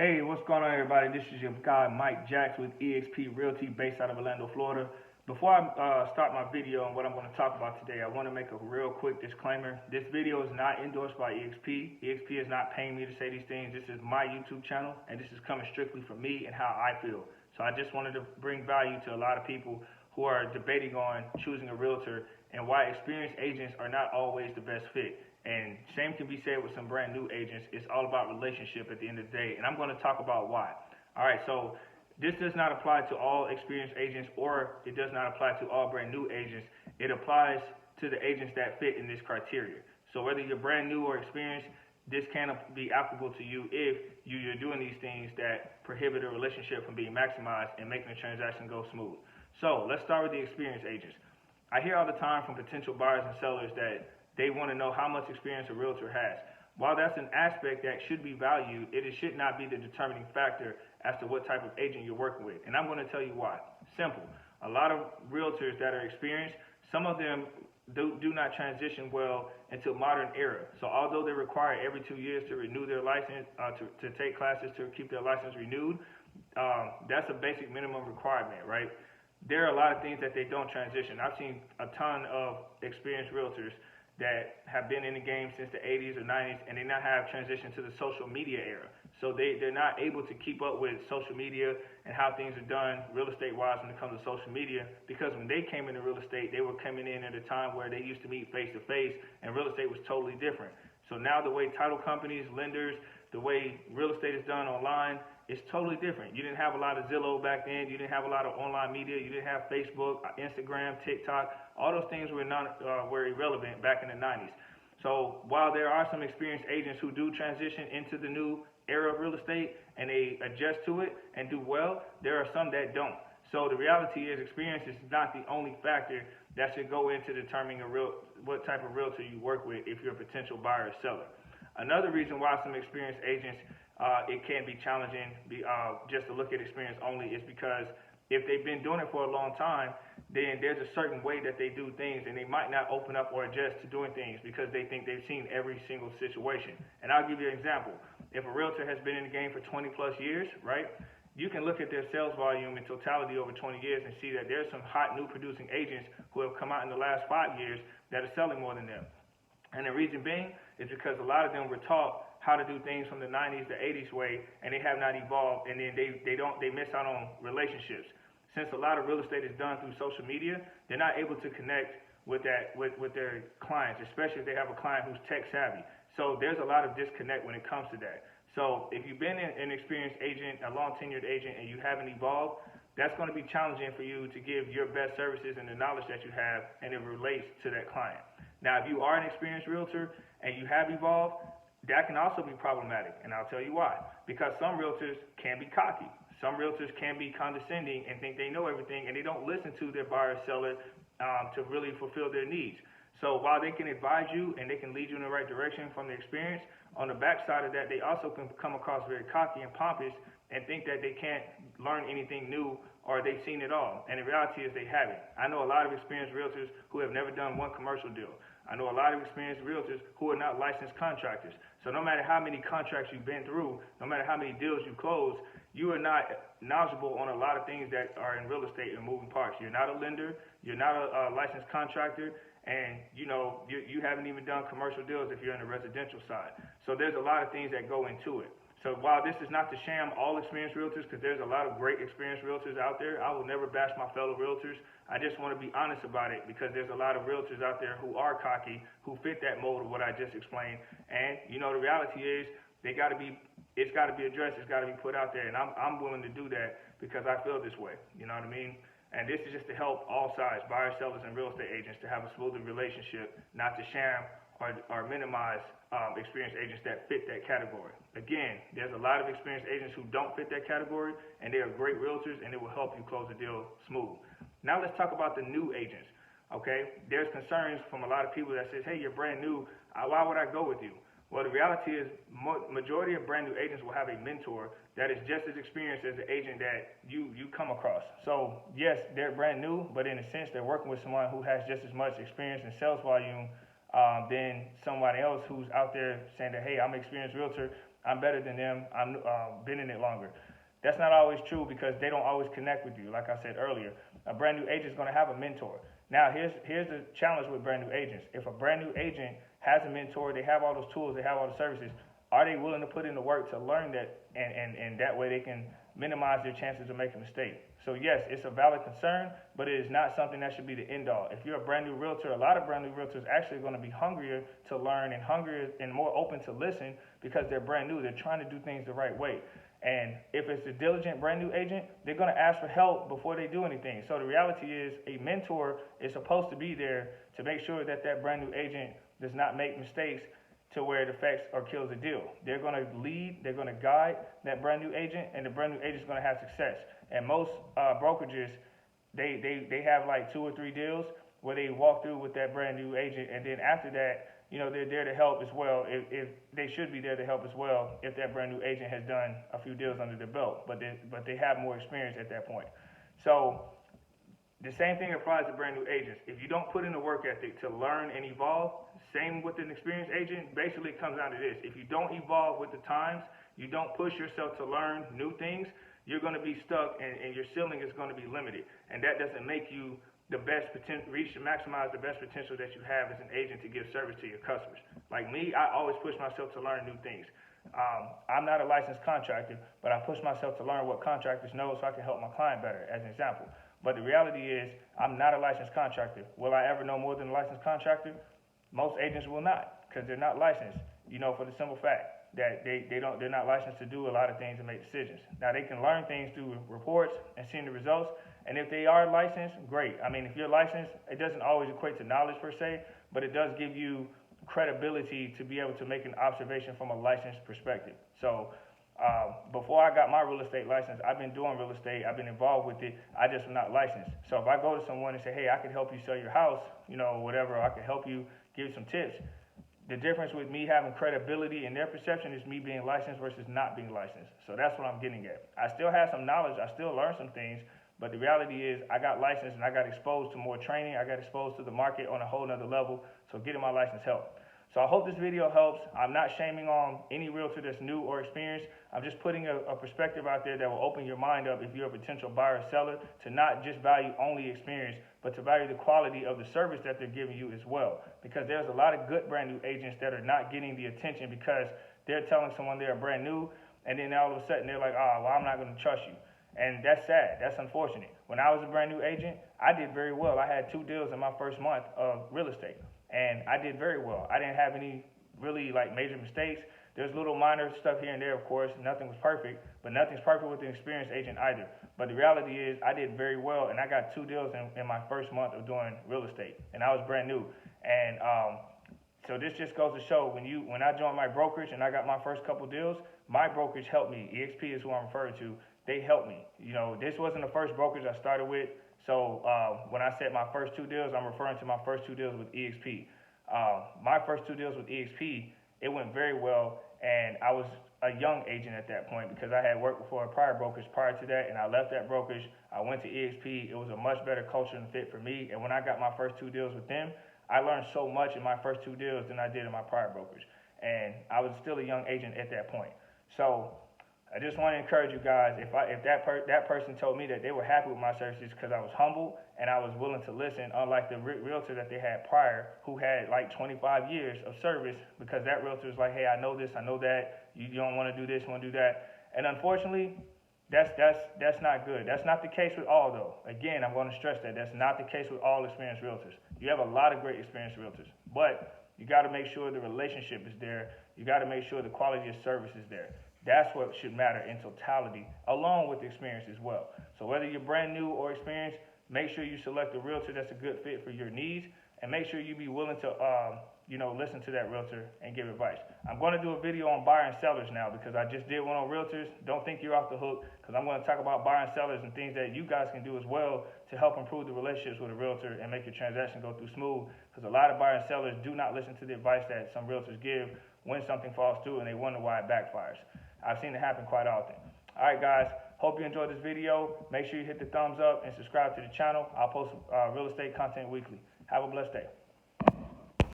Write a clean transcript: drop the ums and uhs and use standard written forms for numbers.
Hey, what's going on, everybody? This is your guy Mike Jacks with EXP Realty, based out of Orlando, Florida. Before I start my video on what I'm going to talk about today, I want to make a real quick disclaimer. This video is not endorsed by EXP. EXP is not paying me to say these things. This is my YouTube channel, and this is coming strictly from me and how I feel. So I just wanted to bring value to a lot of people who are debating on choosing a realtor and why experienced agents are not always the best fit. And same can be said with some brand new agents. It's all about relationship at the end of the day. And I'm going to talk about why. All right, so this does not apply to all experienced agents, or it does not apply to all brand new agents. It applies to the agents that fit in this criteria. So whether you're brand new or experienced, this can be applicable to you if you're doing these things that prohibit a relationship from being maximized and making the transaction go smooth. So let's start with the experienced agents. I hear all the time from potential buyers and sellers that they want to know how much experience a realtor has. While that's an aspect that should be valued, it should not be the determining factor as to what type of agent you're working with. And I'm going to tell you why. Simple. A lot of realtors that are experienced, some of them do not transition well into modern era. So although they're required every 2 years to renew their license, to take classes to keep their license renewed, that's a basic minimum requirement, right? There are a lot of things that they don't transition. I've seen a ton of experienced realtors that have been in the game since the 80s or 90s, and they now have transitioned to the social media era. So they're not able to keep up with social media and how things are done real estate-wise when it comes to social media, because when they came into real estate, they were coming in at a time where they used to meet face-to-face, and real estate was totally different. So now the way title companies, lenders, the way real estate is done online, it's totally different. You didn't have a lot of Zillow back then. You didn't have a lot of online media. You didn't have Facebook, Instagram, TikTok. All those things were irrelevant back in the 90s. So while there are some experienced agents who do transition into the new era of real estate and they adjust to it and do well, there are some that don't. So the reality is experience is not the only factor that should go into determining what type of realtor you work with if you're a potential buyer or seller. Another reason why some experienced agents it can be challenging just to look at experience only is because if they've been doing it for a long time, then there's a certain way that they do things, and they might not open up or adjust to doing things because they think they've seen every single situation. And I'll give you an example. If a realtor has been in the game for 20 plus years, right, you can look at their sales volume in totality over 20 years and see that there's some hot new producing agents who have come out in the last 5 years that are selling more than them. And the reason being is because a lot of them were taught how to do things from the 90s to 80s way, and they have not evolved, and then they miss out on relationships. Since a lot of real estate is done through social media, they're not able to connect with their clients, especially if they have a client who's tech savvy. So there's a lot of disconnect when it comes to that. So if you've been an experienced agent, a long tenured agent, and you haven't evolved, that's going to be challenging for you to give your best services and the knowledge that you have, and it relates to that client. Now, if you are an experienced realtor and you have evolved, that can also be problematic, and I'll tell you why. Because some realtors can be cocky. Some realtors can be condescending and think they know everything, and they don't listen to their buyer or seller to really fulfill their needs. So while they can advise you and they can lead you in the right direction from their experience, on the backside of that, they also can come across very cocky and pompous and think that they can't learn anything new or they've seen it all. And the reality is they haven't. I know a lot of experienced realtors who have never done one commercial deal. I know a lot of experienced realtors who are not licensed contractors. So no matter how many contracts you've been through, no matter how many deals you close, you are not knowledgeable on a lot of things that are in real estate and moving parts. You're not a lender, you're not a licensed contractor, and you haven't even done commercial deals if you're on the residential side. So there's a lot of things that go into it. So while this is not to sham all experienced realtors, because there's a lot of great experienced realtors out there, I will never bash my fellow realtors. I just want to be honest about it, because there's a lot of realtors out there who are cocky, who fit that mold of what I just explained. And the reality is it's got to be addressed, it's got to be put out there, and I'm willing to do that because I feel this way. You know what I mean? And this is just to help all sides, buyers, sellers, and real estate agents, to have a smoother relationship, not to sham or minimize experienced agents that fit that category. Again, there's a lot of experienced agents who don't fit that category, and they are great realtors, and they will help you close the deal smooth. Now let's talk about the new agents. Okay, there's concerns from a lot of people that says, hey, you're brand new, why would I go with you? Well, the reality is majority of brand new agents will have a mentor that is just as experienced as the agent that you come across. So yes, they're brand new, but in a sense, they're working with someone who has just as much experience and sales volume than somebody else who's out there saying that, hey, I'm an experienced realtor, I'm better than them. I'm been in it longer. That's not always true because they don't always connect with you. Like I said earlier, a brand new agent is going to have a mentor. Now, here's the challenge with brand new agents. If a brand new agent has a mentor, they have all those tools, they have all the services, are they willing to put in the work to learn that, and that way they can minimize their chances of making a mistake? So yes, it's a valid concern, but it is not something that should be the end all. If you're a brand new realtor, a lot of brand new realtors actually are going to be hungrier to learn and hungrier and more open to listen because they're brand new. They're trying to do things the right way. And if it's a diligent brand new agent, they're going to ask for help before they do anything. So the reality is a mentor is supposed to be there to make sure that that brand new agent does not make mistakes to where it affects or kills the deal. They're going to lead, they're going to guide that brand new agent, and the brand new agent is going to have success. And most brokerages, they have like 2 or 3 deals where they walk through with that brand new agent, and then after that, you know, they're there to help as well. If they should be there to help as well if that brand new agent has done a few deals under their belt, but they have more experience at that point. So the same thing applies to brand new agents. If you don't put in the work ethic to learn and evolve, same with an experienced agent, basically it comes down to this. If you don't evolve with the times, you don't push yourself to learn new things, you're going to be stuck and your ceiling is going to be limited. And that doesn't make you the best potential, reach and maximize the best potential that you have as an agent to give service to your customers. Like me, I always push myself to learn new things. I'm not a licensed contractor, but I push myself to learn what contractors know so I can help my client better, as an example. But the reality is, I'm not a licensed contractor. Will I ever know more than a licensed contractor? Most agents will not, because they're not licensed, you know, for the simple fact that they're not licensed to do a lot of things and make decisions. Now, they can learn things through reports and seeing the results, and if they are licensed, great. I mean, if you're licensed, it doesn't always equate to knowledge per se, but it does give you credibility to be able to make an observation from a licensed perspective. So before I got my real estate license, I've been doing real estate, I've been involved with it, I just am not licensed. So if I go to someone and say, hey, I can help you sell your house, you know, whatever, or I can help you give you some tips, the difference with me having credibility in their perception is me being licensed versus not being licensed. So that's what I'm getting at. I still have some knowledge, I still learn some things, but the reality is I got licensed and I got exposed to more training, I got exposed to the market on a whole nother level, so getting my license helped. So I hope this video helps. I'm not shaming on any realtor that's new or experienced. I'm just putting a perspective out there that will open your mind up if you're a potential buyer or seller to not just value only experience, but to value the quality of the service that they're giving you as well. Because there's a lot of good brand new agents that are not getting the attention because they're telling someone they're brand new, and then all of a sudden they're like, oh, well, I'm not going to trust you. And that's sad. That's unfortunate. When I was a brand new agent, I did very well. I had 2 deals in my first month of real estate. And I did very well. I didn't have any really like major mistakes. There's little minor stuff here and there, of course. Nothing was perfect, but nothing's perfect with an experienced agent either. But the reality is I did very well, and I got 2 deals in my first month of doing real estate, and I was brand new. And so this just goes to show when I joined my brokerage and I got my first couple deals, my brokerage helped me. EXP is who I'm referring to. They helped me. You know, this wasn't the first brokerage I started with. So when I said my first 2 deals, I'm referring to my first 2 deals with EXP. My first 2 deals with EXP, it went very well, and I was a young agent at that point because I had worked for a prior brokerage prior to that, and I left that brokerage. I went to EXP. It was a much better culture and fit for me, and when I got my first 2 deals with them, I learned so much in my first 2 deals than I did in my prior brokerage, and I was still a young agent at that point. So I just want to encourage you guys, if that person told me that they were happy with my services because I was humble and I was willing to listen, unlike the realtor that they had prior who had like 25 years of service, because that realtor was like, hey, I know this, I know that, you don't want to do this, you want to do that. And unfortunately, that's not good. That's not the case with all, though. Again, I'm going to stress that. That's not the case with all experienced realtors. You have a lot of great experienced realtors, but you got to make sure the relationship is there. You got to make sure the quality of service is there. That's what should matter in totality, along with experience as well. So whether you're brand new or experienced, make sure you select a realtor that's a good fit for your needs, and make sure you be willing to, listen to that realtor and give advice. I'm going to do a video on buyer and sellers now because I just did one on realtors. Don't think you're off the hook, because I'm going to talk about buyer and sellers and things that you guys can do as well to help improve the relationships with a realtor and make your transaction go through smooth, because a lot of buyer and sellers do not listen to the advice that some realtors give when something falls through, and they wonder why it backfires. I've seen it happen quite often. All right, guys. Hope you enjoyed this video. Make sure you hit the thumbs up and subscribe to the channel. I'll post real estate content weekly. Have a blessed day.